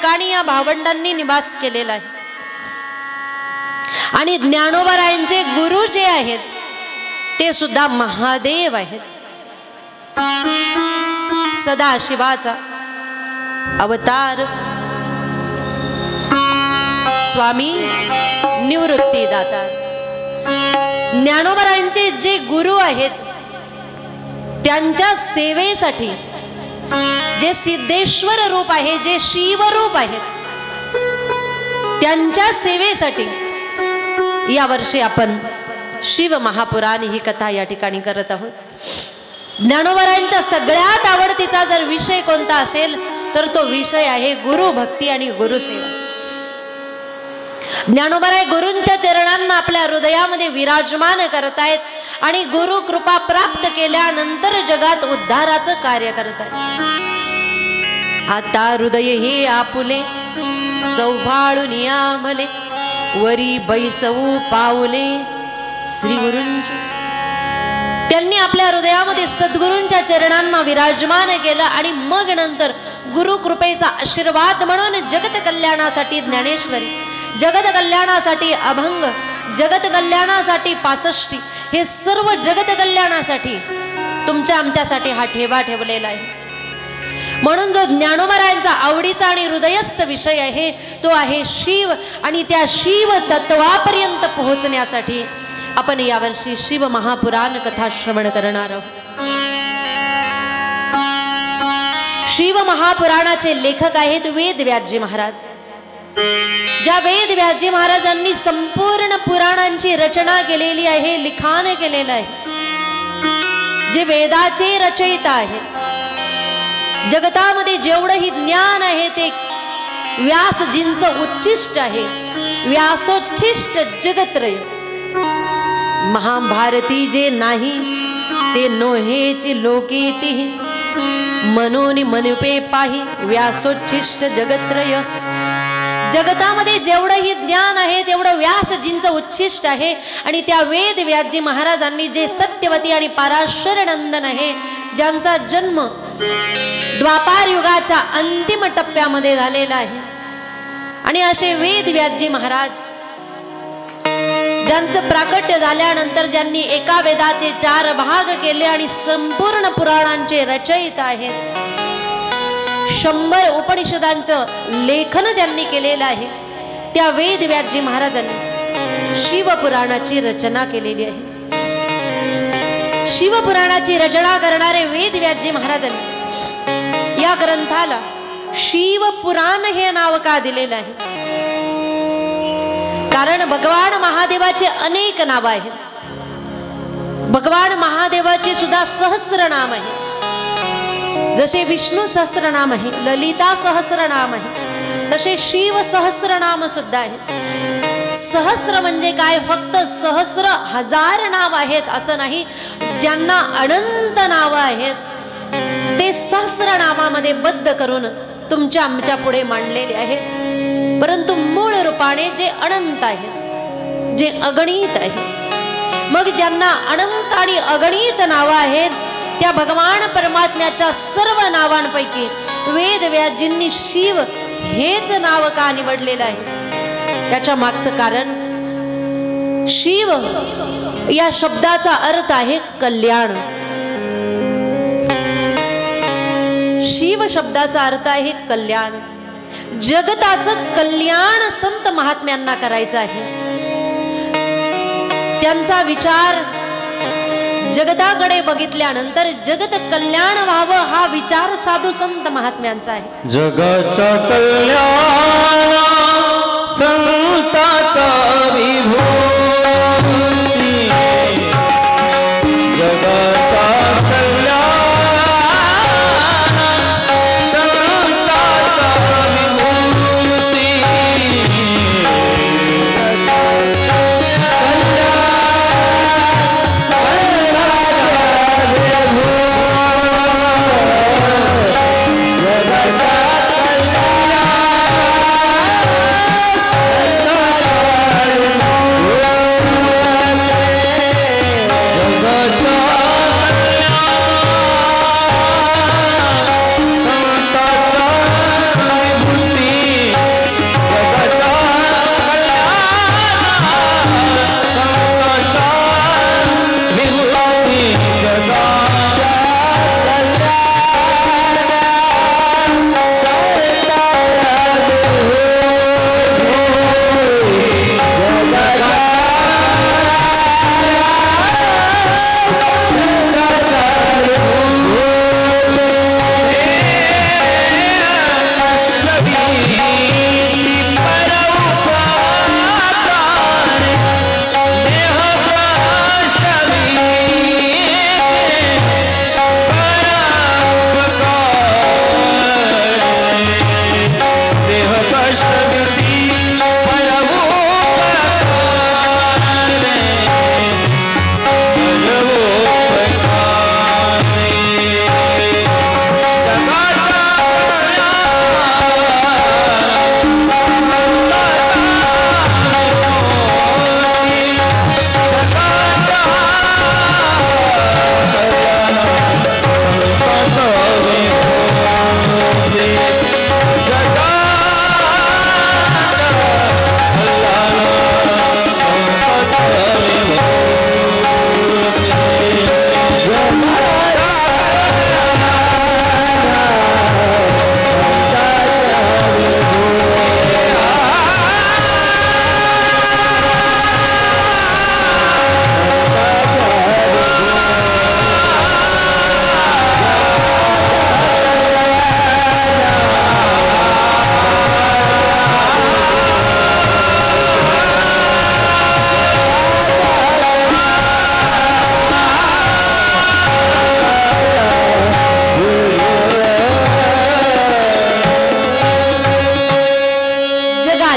ठिकाणी या भावंडांनी निवास केलेला आहे। आणि ज्ञानोबारायांचे गुरु जे आहेत ते सुद्धा महादेव आहेत। सदाशिवाचा अवतार स्वामी निवृत्तीदाता। ज्ञानोबारायांचे जे गुरु आहेत त्यांच्या सेवेसाठी जे सिद्धेश्वर रूप आहे, जे शिव रूप आहे, त्यांच्या सेवेसाठी या वर्षी आपण शिव महापुराण ही कथा या ठिकाणी करत आहोत। ज्ञानोबारायांचा सगळ्यात आवडतीचा जर विषय कोणता असेल तर तो विषय आहे गुरु भक्ती आणि गुरुसेवा। ज्ञानोबाराय गुरूंच्या चरणांना आपल्या हृदयामध्ये विराजमान करतायत आणि गुरु कृपा प्राप्त केल्यानंतर जगात उद्धाराचं कार्य करतायत। आता हृदय हे आपुले चौफाळून यामले, वरी बैसवू पाऊले श्री गुरूंचे। त्यांनी आपल्या हृदयामध्ये सद्गुरूंच्या चरणांना विराजमान केलं आणि मग नंतर गुरु कृपेचा आशीर्वाद म्हणून जगत कल्याणासाठी ज्ञानेश्वरी, जगत कल्याणासाठी अभंग, जगत कल्याणासाठी पासष्टी, हे सर्व जगत कल्याणासाठी तुमच्या आमच्यासाठी हा ठेवा ठेवलेला आहे। म्हणून जो ज्ञानोबारायांचा आवडीचा आणि हृदयस्थ विषय आहे तो आहे शिव, आणि त्या शिव तत्वापर्यंत पोहोचण्यासाठी आपण यावर्षी शिव महापुराण कथा श्रवण करणार आहोत। शिव महापुराणाचे लेखक आहेत वेदव्यासजी महाराज। ज्या वेदव्यासजी महाराजांनी संपूर्ण पुराणांची रचना केलेली आहे, लिखाण केलेलं आहे, जे वेदाचे रचयिता आहेत। जगतामध्ये जेवढंही ज्ञान आहे ते व्यासजींचं उच्छिष्ट आहे, व्यासोच्छिष्ट जगत्रय। महाभारती जे नाही ते नोहेची लोकेती, मनोनी मनपे पाही व्यासोच्छिष्ट जगत्रय। जगतामध्ये जेवढंही ज्ञान आहे तेवढं व्यासजींचं उच्छिष्ट आहे, आणि त्या वेद व्यासजी महाराजांनी जे सत्यवती आणि पराशर नंदन आहे, ज्यांचा जन्म द्वापार युगाच्या अंतिम टप्प्यामध्ये झालेला आहे, आणि असे वेद व्यासजी महाराज ज्यांचं प्राकट्य झाल्यानंतर ज्यांनी एका वेदाचे 4 भाग केले आणि संपूर्ण पुराणांचे रचयिता आहेत, 100 उपनिषदांचं लेखन ज्यांनी केलेलं आहे, त्या वेद व्यासजी महाराजांनी शिवपुराणाची रचना केलेली आहे। शिवपुराणाची रचना करणारे वेद व्यासजी महाराजांनी या ग्रंथाला शिवपुराण हे नाव का दिलेलं आहे? कारण भगवान महादेवाचे अनेक नाव आहेत। भगवान महादेवाचे सुद्धा सहस्रनाम आहे। जसे विष्णू सहस्रनाम आहे, ललिता सहस्रनाम आहे, तसे शिव सहस्रनाम सुद्धा आहे। सहस्र म्हणजे काय? फक्त सहस्र हजार नाव आहेत असं नाही, ज्यांना अनंत नाव आहेत ते सहस्रनामामध्ये बद्ध करून तुमच्या आमच्या पुढे मांडलेले आहेत। परंतु मूळ रूपाने जे अनंत आहे, जे अगणित आहे, मग ज्यांना अनंत आणि अगणित नावं आहेत त्या भगवान परमात्म्याच्या सर्व नावांपैकी वेद व्यासजींनी शिव हेच नाव का निवडलेलं आहे? त्याच्या मागचं कारण, शिव या शब्दाचा अर्थ आहे कल्याण। शिव शब्दाचा अर्थ आहे कल्याण। जगताचं कल्याण संत महात्म्यांना करायचं आहे। त्यांचा विचार जगताकडे बघितल्यानंतर जगत कल्याण व्हावं हा विचार साधू संत महात्म्यांचा आहे। जगाचा कल्याण संताचा विभूती, जगाचा कल्याण संताचा विभूती, कल्याण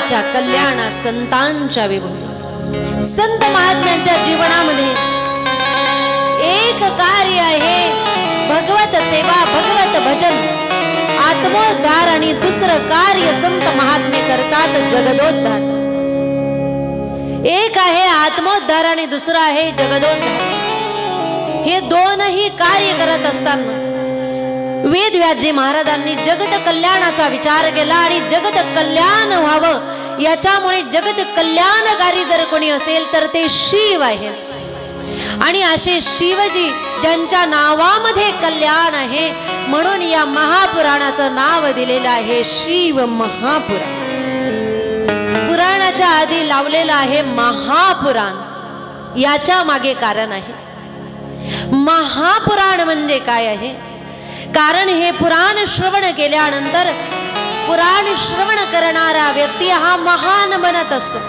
पुराणाच्या कल्याणा संतांच्या विभूती। संत महात्म्यांच्या जीवनामध्ये एक कार्य आहे भगवत सेवा, भगवत भजन, आत्मोद्धार, आणि दुसरं कार्य संत महात्मे करतात जगदोद्धार। एक आहे आत्मोद्धार आणि दुसरं आहे जगदोद्धार। हे दोनही कार्य करत असताना वेदव्यासजी महाराजांनी जगत कल्याणाचा विचार केला आणि जगत कल्याण व्हावं याच्यामुळे जगत कल्याणकारी जर कोणी असेल तर ते शिव आहेत। आणि असे शिवजी ज्यांच्या नावामध्ये कल्याण आहे म्हणून या महापुराणाचं नाव दिलेलं आहे शिव महापुराण। पुराणाच्या आधी लावलेलं आहे महापुराण। याच्या मागे कारण आहे। महापुराण म्हणजे काय आहे? कारण हे पुराण श्रवण केल्यानंतर पुराण श्रवण करणारा व्यक्ती हा महान बनत असतो,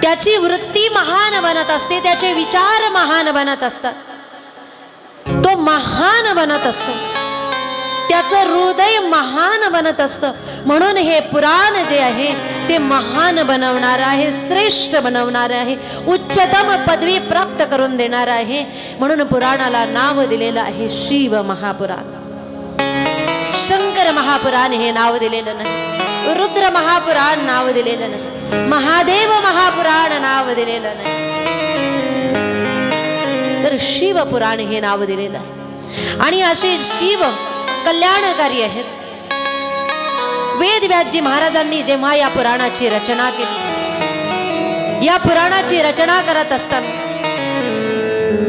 त्याची वृत्ती महान बनत असते, त्याचे विचार महान बनत असतात, तो महान बनत असतो, त्याचं हृदय महान बनत असतं। म्हणून हे पुराण जे आहे ते महान बनवणार आहे, श्रेष्ठ बनवणार आहे, उच्चतम पदवी प्राप्त करून देणार आहे। म्हणून पुराणाला नाव दिलेलं आहे शिव महापुराण। शंकर महापुराण हे नाव दिलेलं नाही, रुद्र महापुराण नाव दिलेलं नाही, महादेव महापुराण नाव दिलेलं नाही, तर शिव पुराण हे नाव दिलेलं आहे। आणि असे शिव कल्याणकारी आहेत। वेदव्यासजी महाराजांनी जेव्हा या पुराणाची रचना केली, या पुराणाची रचना करत असताना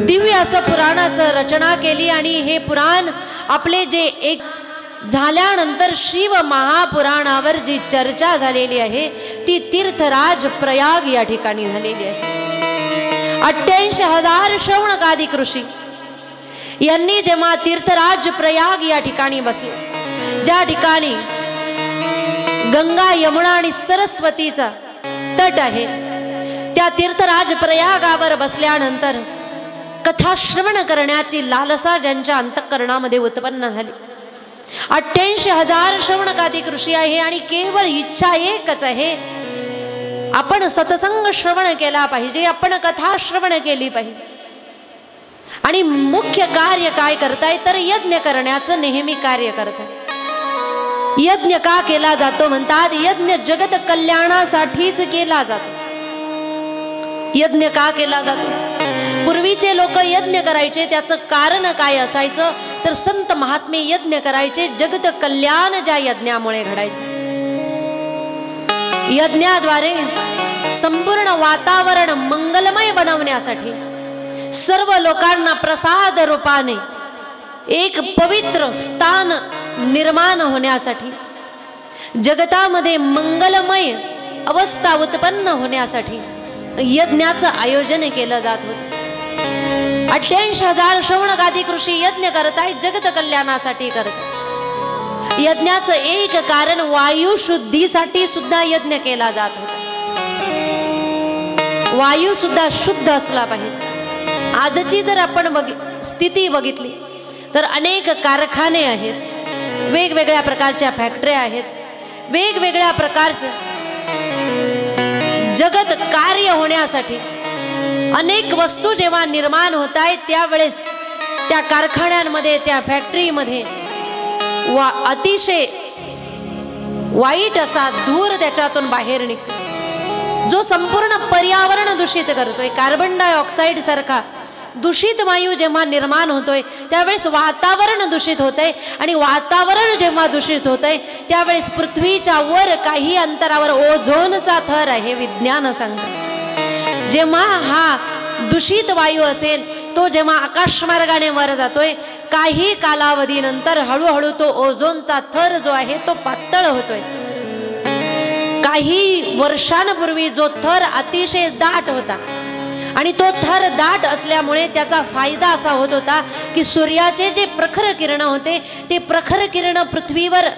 दिव्य असं पुराणाचं रचना केली। आणि हे पुराण आपले जे एक झाल्यानंतर शिव महापुराणावर जी चर्चा झालेली आहे ती तीर्थराज प्रयाग या ठिकाणी झालेली आहे। 88,000 श्रवणकादिक ऋषी यांनी जेव्हा तीर्थराज प्रयाग या ठिकाणी बसले, ज्या ठिकाणी गंगा, यमुना आणि सरस्वतीचा तट आहे, त्या तीर्थराज प्रयागावर बसल्यानंतर कथा श्रवण करण्याची लालसा ज्यांच्या अंतःकरणामध्ये उत्पन्न झाली। 88,000 श्रवणकादिक ऋषी आहे आणि केवळ इच्छा एकच आहे, आपण सत्संग श्रवण केला पाहिजे, आपण कथा श्रवण केली पाहिजे। आणि मुख्य कार्य काय करताय तर यज्ञ करण्याचं नेहमी कार्य करताय। यज्ञ का केला जातो म्हणतात? यज्ञ जगत कल्याणासाठीच केला जातो। यज्ञ का केला जातो? पूर्वीचे लोक यज्ञ करायचे, त्याचं कारण काय असायचं तर संत महात्मे यज्ञ करायचे जगत कल्याण ज्या यज्ञामुळे घडायचे। यज्ञाद्वारे संपूर्ण वातावरण मंगलमय बनवण्यासाठी, सर्व लोकांना प्रसाद रूपाने एक पवित्र स्थान निर्माण होण्यासाठी, जगतामध्ये मंगलमय अवस्था उत्पन्न होण्यासाठी यज्ञाचं आयोजन केलं जात होतं। 88,000 श्रवणकादिक ऋषी यज्ञ करत आहेत, जगत कल्याणासाठी करत। यज्ञाचं एक कारण वायू शुद्धीसाठी सुद्धा यज्ञ केला जात होता। वायू सुद्धा शुद्ध असला पाहिजे। आजची जर आपण स्थिती बघितली तर अनेक कारखाने आहेत, वेगवेगळ्या प्रकारच्या फॅक्टऱ्या आहेत, वेगवेगळ्या प्रकारचे जगत कार्य होण्यासाठी अनेक वस्तू जेव्हा निर्माण होत आहेत त्यावेळेस त्या कारखान्यांमध्ये, त्या फॅक्टरीमध्ये अतिशय वाईट असा धूर त्याच्यातून बाहेर निघतो, जो संपूर्ण पर्यावरण दूषित करतोय। कार्बन डायऑक्साईड सारखा दूषित वायू जेव्हा निर्माण होतोय त्यावेळेस वातावरण दूषित होतंय, आणि वातावरण जेव्हा दूषित होतंय त्यावेळेस पृथ्वीच्या वर काही अंतरावर ओझोनचा थर आहे, विज्ञान सांगतं। जेव्हा हा दूषित वायू असेल तो जेव्हा आकाशमार्गाने वर जातोय, काही कालावधीनंतर हळूहळू तो ओझोनचा थर जो आहे तो पातळ होतोय। काही वर्षांपूर्वी जो थर अतिशय दाट होता आणि तो थर दाट असल्यामुळे त्याचा फायदा असा होत होता की सूर्याचे जे प्रखर किरण होते ते प्रखर किरण पृथ्वीवर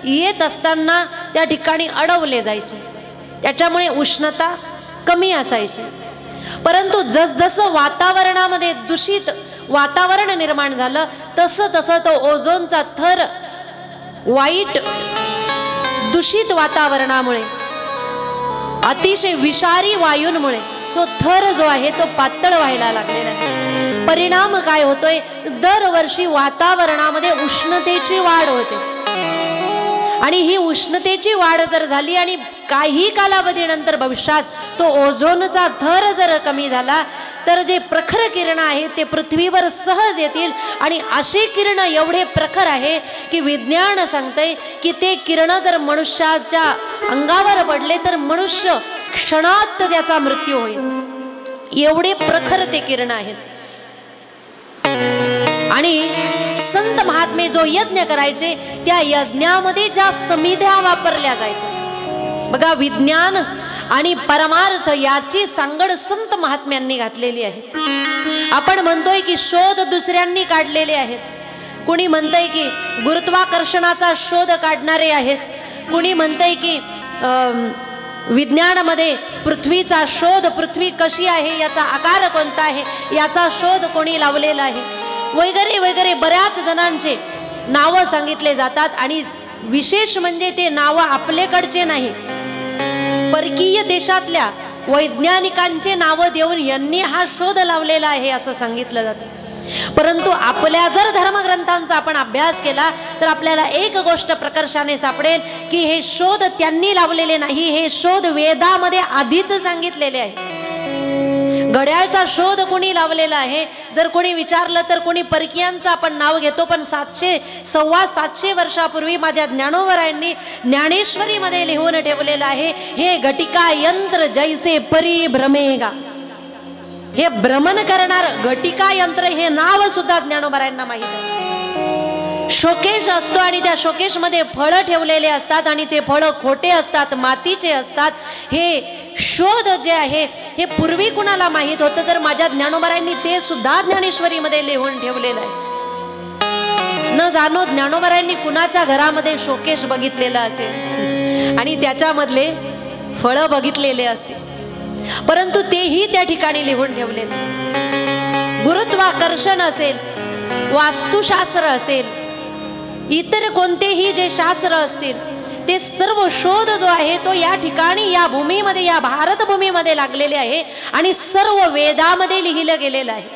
येत असताना त्या ठिकाणी अडवले जायचे, त्याच्यामुळे उष्णता कमी असायची। परंतु जसजसं वातावरणामध्ये दूषित वातावरण निर्माण झालं तसं तसं तो ओझोनचा थर वाईट दूषित वातावरणामुळे, अतिशय विषारी वायूंमुळे तो थर जो आहे तो पातळ व्हायला लागलेला आहे. परिणाम काय होतोय? दरवर्षी वातावरणामध्ये उष्णतेची वाढ होते आणि ही उष्णतेची वाढ जर झाली आणि काही कालावधीनंतर भविष्यात तो ओझोनचा थर जर कमी झाला तर जे प्रखर किरण आहेत ते पृथ्वीवर सहज येतील आणि असे किरण एवढे प्रखर आहे की विज्ञान सांगते की ते किरण जर मनुष्याच्या अंगावर पडले तर मनुष्य क्षणात त्याचा मृत्यू होईल. एवढे प्रखर ते किरण आहेत. आणि संत महात्मे जो यज्ञ करायचे त्या यज्ञामध्ये ज्या समिध्या वापरल्या जायच्या बघा, विज्ञान आणि परमार्थ याची सांगड संत महात्म्यांनी घातलेली आहे. आपण म्हणतोय की शोध दुसऱ्यांनी काढलेले आहेत. कुणी म्हणतंय की गुरुत्वाकर्षणाचा शोध काढणारे आहेत. कुणी म्हणतंय की विज्ञानामध्ये पृथ्वीचा शोध, पृथ्वी कशी आहे, याचा आकार कोणता आहे, याचा शोध कोणी लावलेला आहे, वगैरे वगैरे बऱ्याच जणांचे नावं सांगितले जातात. आणि विशेष म्हणजे ते नावं आपल्याकडचे नाही, परकीय देशातल्या वैज्ञानिकांचे नावं देऊन यांनी हा शोध लावलेला आहे असं सांगितलं जातं. परंतु आपल्या जर धर्मग्रंथांचा आपण अभ्यास केला तर आपल्याला एक गोष्ट प्रकर्षाने सापडेल की हे शोध त्यांनी लावलेले नाही, हे शोध वेदामध्ये आधीच सांगितलेले आहे. घड्याळचा शोध कोणी लावलेला आहे जर कोणी विचारलं तर कोणी परकीयांचं आपण नाव घेतो, पण 700-750 वर्षापूर्वी माझ्या ज्ञानोबरायांनी ज्ञानेश्वरीमध्ये लिहून ठेवलेलं आहे, हे घटिका यंत्र जैसे परी भ्रमेगा. हे भ्रमण करणार घटिका यंत्र हे नाव सुद्धा ज्ञानोबरायांना माहित आहे. शोकेश असतो आणि त्या शोकेश मध्ये फळं ठेवलेले असतात आणि ते फळं खोटे असतात, मातीचे असतात. हे शोध जे आहे हे पूर्वी कुणाला माहित होतं तर माझ्या ज्ञानोबरायांनी ते सुद्धा ज्ञानेश्वरीमध्ये लिहून ठेवलेलं आहे. न जाणो ज्ञानोबरायांनी कुणाच्या घरामध्ये शोकेश बघितलेलं असेल आणि त्याच्यामधले फळं बघितलेले असतील, परंतु तेही त्या ठिकाणी लिहून ठेवलेले. गुरुत्वाकर्षण असेल, वास्तुशास्त्र असेल, इतर कोणतेही जे शास्त्र असतील ते सर्व शोध जो आहे तो या ठिकाणी या भूमीमध्ये, या भारत भूमीमध्ये लागलेले आहे आणि सर्व वेदामध्ये लिहिलं गेलेलं आहे.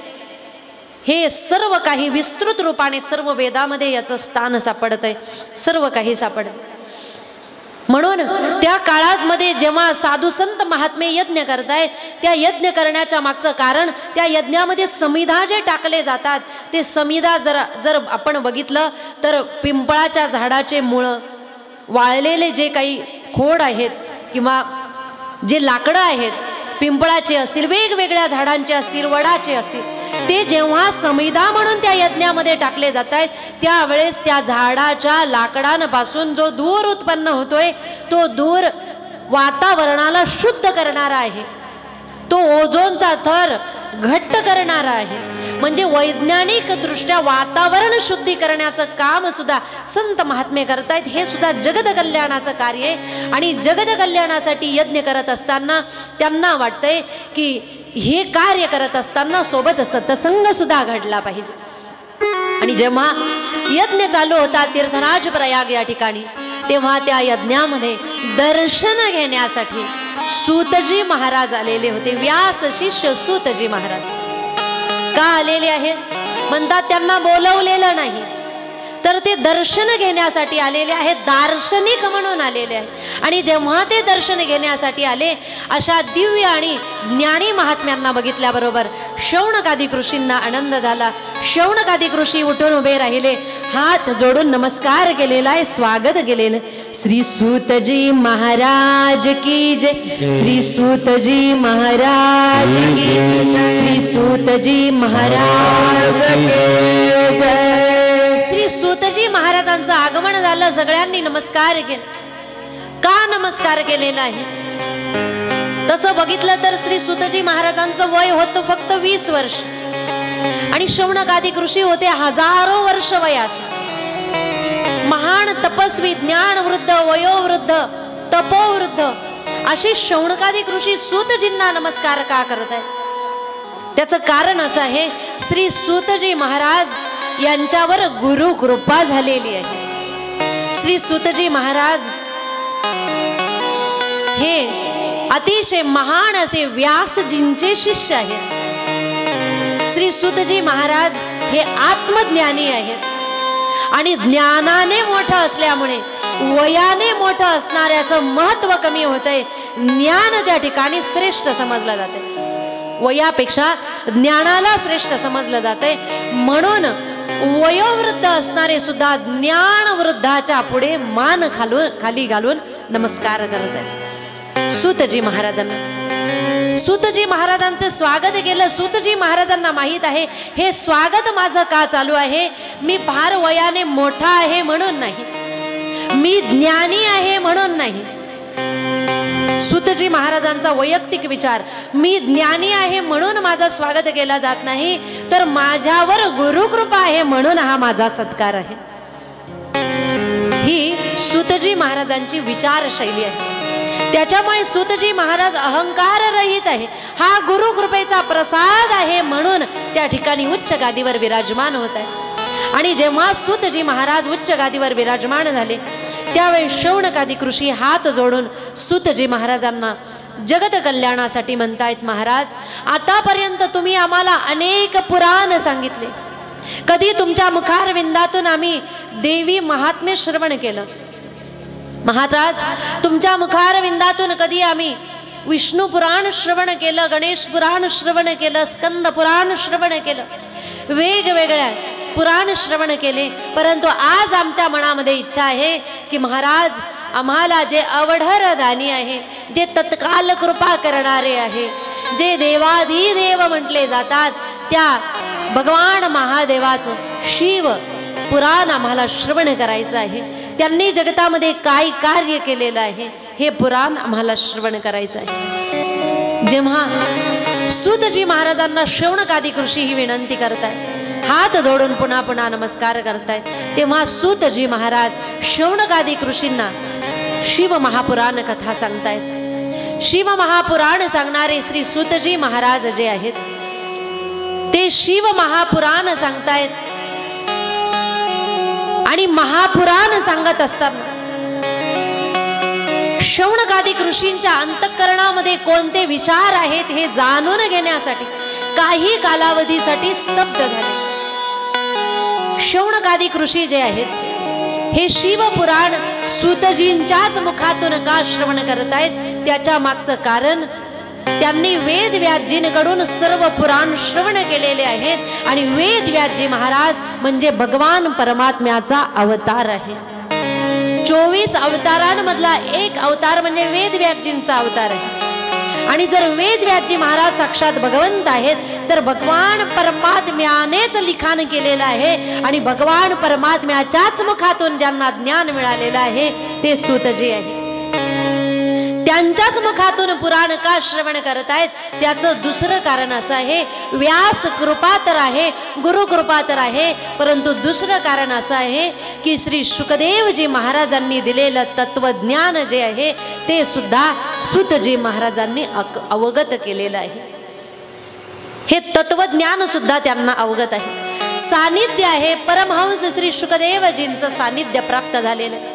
हे सर्व काही विस्तृत रूपाने सर्व वेदामध्ये याचं स्थान सापडत आहे, सर्व काही सापडत. म्हणून त्या काळामध्ये जेव्हा साधू संत महात्मे यज्ञ करतायत त्या यज्ञ करण्याच्या मागचं कारण त्या यज्ञामध्ये समिधा जे टाकले जातात ते समिधा जर आपण बघितलं तर पिंपळाच्या झाडाचे मुळं, वाळलेले जे काही खोड आहेत किंवा जे लाकडं आहेत पिंपळाचे असतील, वेगवेगळ्या झाडांचे असतील, वडाचे असतील, ते जेव्हा समिधा म्हणून त्या यज्ञामध्ये टाकले जात आहेत त्यावेळेस त्या झाडाच्या लाकडांपासून जो धूर उत्पन्न होतोय तो धूर वातावरणाला शुद्ध करणारा आहे, तो ओझोनचा थर घट्ट करणारा आहे. म्हणजे वैज्ञानिक दृष्ट्या वातावरण शुद्धी करण्याचं काम सुद्धा संत महात्मे करतायत. हे सुद्धा जगत कल्याणाचं कार्य आहे आणि जगत कल्याणासाठी यज्ञ करत असताना त्यांना वाटतंय की हे कार्य करत असताना सोबत सत्संग सुद्धा घडला पाहिजे. आणि जेव्हा यज्ञ चालू होता तीर्थराज प्रयाग या ठिकाणी तेव्हा त्या यज्ञामध्ये दर्शन घेण्यासाठी सूतजी महाराज आलेले होते. व्यास शिष्य सूतजी महाराज का आलेले आहेत म्हणतात, त्यांना बोलवलेलं नाही तर ते दर्शन घेण्यासाठी आलेले आहेत, दार्शनिक म्हणून आलेले आहेत. आणि जेव्हा ते दर्शन घेण्यासाठी आले अशा दिव्य आणि ज्ञानी महात्म्यांना बघितल्याबरोबर शौनकादिक ऋषींना आनंद झाला. शौनकादिक ऋषी उठून उभे राहिले, हात जोडून नमस्कार केलेला आहे, स्वागत केलेलं. श्री सूतजी महाराज की जय, श्री सूतजी महाराज की जय, श्री सूतजी महाराज की जय. श्री सूतजी महाराजांचं आगमन झालं, सगळ्यांनी नमस्कार केला. का नमस्कार केलेला आहे तसं बघितलं तर श्री सूतजी महाराजांचं वय होतं फक्त 20 वर्ष आणि शौनकादिक ऋषी होते हजारो वर्ष वयाचे. महान तपस्वी, ज्ञानवृद्ध, वयोवृद्ध, तपोवृद्ध असे शौनकादिक ऋषी सूतजींना नमस्कार का करत आहेत त्याचं कारण असं आहे, श्री सूतजी महाराज यांच्यावर गुरु कृपा झालेली आहे. श्री सूतजी महाराज हे अतिशय महान असे व्यासजींचे शिष्य आहेत. श्री सूतजी महाराज हे आत्मज्ञानी आहेत आणि ज्ञानाने मोठं असल्यामुळे वयाने मोठं असणाऱ्याचं महत्व कमी होतंय. ज्ञान त्या ठिकाणी श्रेष्ठ समजलं जाते, वयापेक्षा ज्ञानाला श्रेष्ठ समजलं जाते. म्हणून वयोवृद्ध असणारे सुद्धा ज्ञान वृद्धाच्या पुढे मान खाली घालून नमस्कार करत आहे. सूतजी महाराजांना, सूतजी महाराजांचं स्वागत केलं. सूतजी महाराजांना माहित आहे हे स्वागत माझं का चालू आहे. मी फार वयाने मोठा आहे म्हणून नाही, मी ज्ञानी आहे म्हणून नाही. सूतजी महाराजांचा वैयक्तिक विचार, मी ज्ञानी आहे म्हणून माझं स्वागत केला जात नाही, तर माझ्यावर गुरुकृपा आहे म्हणून हा माझा सत्कार आहे. ही सूतजी महाराजांची विचारशैली आहे. त्याच्यामुळे सूतजी महाराज अहंकार रहित आहे. हा गुरुकृपेचा प्रसाद आहे म्हणून त्या ठिकाणी उच्च गादीवर विराजमान होत आहे. आणि जेव्हा सूतजी महाराज उच्च गादीवर विराजमान झाले त्यावेळी शौनकादिक ऋषी हात जोडून सूतजी महाराजांना जगत कल्याणासाठी म्हणतायत, महाराज आतापर्यंत तुम्ही आम्हाला अनेक पुराण सांगितले, कधी तुमच्या मुखारविंदातून आम्ही देवी महात्म्य श्रवण केलं. महाराज तुमच्या मुखारविंदातून कधी आम्ही विष्णू पुराण श्रवण केलं, गणेश पुराण श्रवण केलं, स्कंद पुराण श्रवण केलं, वेगवेगळ्या पुराण श्रवण केले. परंतु आज आमच्या मनामध्ये इच्छा आहे की महाराज आम्हाला जे अवढर दानी आहे, जे तत्काल कृपा करणारे आहे, जे देवाधिदेव म्हटले जातात, त्या भगवान महादेवाचं शिव पुराण आम्हाला श्रवण करायचं आहे. त्यांनी जगतामध्ये काय कार्य केलेलं आहे हे पुराण आम्हाला श्रवण करायचं आहे. जेव्हा सूतजी महाराजांना शौनकादिक ऋषी ही विनंती करतायत, हात जोडून पुन्हा पुन्हा नमस्कार करतायत, तेव्हा सूतजी महाराज शौनकादिक ऋषींना शिव महापुराण कथा सांगतायत. शिव महापुराण सांगणारे श्री सूतजी महाराज जे आहेत ते शिव महापुराण सांगतायत. आणि महापुराण सांगत असताना शौनकादिक ऋषींच्या अंतःकरणामध्ये कोणते विचार आहेत हे जाणून घेण्यासाठी काही कालावधीसाठी स्तब्ध झाले. शौनकादिक ऋषी जे आहेत हे शिवपुराण सूतजींच्याच मुखातून का श्रवण करतायत, त्याच्या मागचं कारण त्यांनी वेद व्यासजींकडून सर्व पुराण श्रवण केलेले आहेत. आणि वेद व्यासजी महाराज म्हणजे भगवान परमात्म्याचा अवतार आहे. 24 अवतारांमधला एक अवतार म्हणजे वेद व्यासजींचा अवतार आहे. आणि जर वेद व्यासजी महाराज साक्षात भगवंत आहेत तर भगवान परमात्म्यानेच लिखाण केलेलं आहे. आणि भगवान परमात्म्याच्याच मुखातून ज्यांना ज्ञान मिळालेलं आहे ते सूतजी आहे. त्यांच्याच मुखातून पुराण का श्रवण करतायत, त्याचं दुसरं कारण असं आहे, व्यास कृपा तर आहे, गुरु कृपा तर आहे, परंतु दुसरं कारण असं आहे की श्री शुकदेवजी महाराजांनी दिलेलं तत्वज्ञान जे आहे ते सुद्धा सूतजी महाराजांनी अवगत केलेलं आहे. हे तत्वज्ञान सुद्धा त्यांना अवगत आहे. सानिध्य आहे, परमहंस श्री शुकदेवजींचं सानिध्य प्राप्त झालेलं आहे,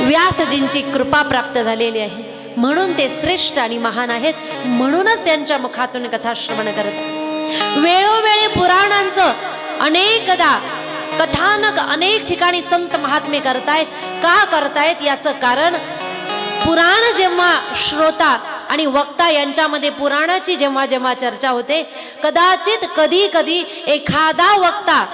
व्यासजींची कृपा प्राप्त झालेली आहे. म्हणून ते श्रेष्ठ आणि महान आहेत. म्हणूनच त्यांच्या मुखातून कथा श्रवण करतात. वेळोवेळी पुराणांचं अनेकदा कथानक अनेक ठिकाणी संत महात्मे करतायत. का करतायत याचं कारण, पुराण जेव्हा श्रोता आणि वक्ता यांच्यामध्ये पुराणाची जेव्हा जेव्हा चर्चा होते, कदाचित कधी कधी एखादा वक्ता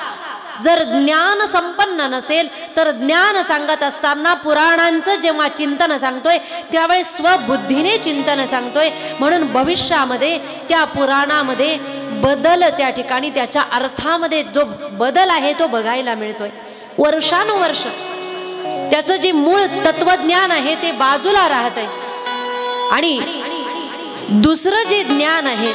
जर ज्ञान संपन्न नसेल तर ज्ञान सांगत असताना पुराणांचं जेव्हा चिंतन सांगतोय त्यावेळी स्वबुद्धीने चिंतन सांगतोय. म्हणून भविष्यामध्ये त्या पुराणामध्ये बदल, त्या ठिकाणी त्याच्या अर्थामध्ये जो बदल आहे तो बघायला मिळतोय. वर्षानुवर्ष त्याचं जे मूळ तत्वज्ञान आहे ते बाजूला राहत आहे आणि दुसरं जे ज्ञान आहे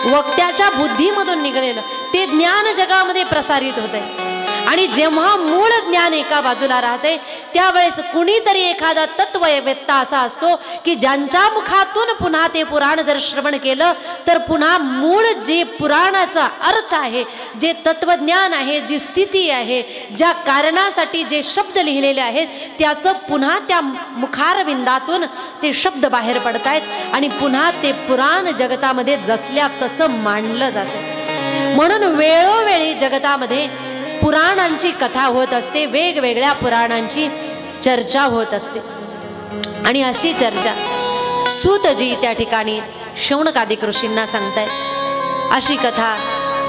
वक्त्याच्या बुद्धीमधून निघालेलं ते ज्ञान जगामध्ये प्रसारित होत आहे. आणि जेव्हा मूळ ज्ञान एका बाजूला राहते त्यावेळेस कुणीतरी एखादा तत्ववेत्ता असा असतो की ज्यांच्या मुखातून पुन्हा ते पुराण जर श्रवण केलं तर पुन्हा मूळ जे पुराणाचा अर्थ आहे, जे तत्वज्ञान आहे, जी स्थिती आहे, ज्या कारणासाठी जे शब्द लिहिलेले आहेत त्याचं पुन्हा त्या मुखारविंदातून ते शब्द बाहेर पडतायत आणि पुन्हा ते पुराण जगतामध्ये जसल्या तसं मांडलं जातं. म्हणून वेळोवेळी जगतामध्ये पुराणांची कथा होत असते, वेगवेगळ्या पुराणांची चर्चा होत असते. आणि अशी चर्चा सूतजी त्या ठिकाणी शौनकादिक ऋषींना सांगतायत. अशी कथा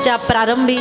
च्या प्रारंभी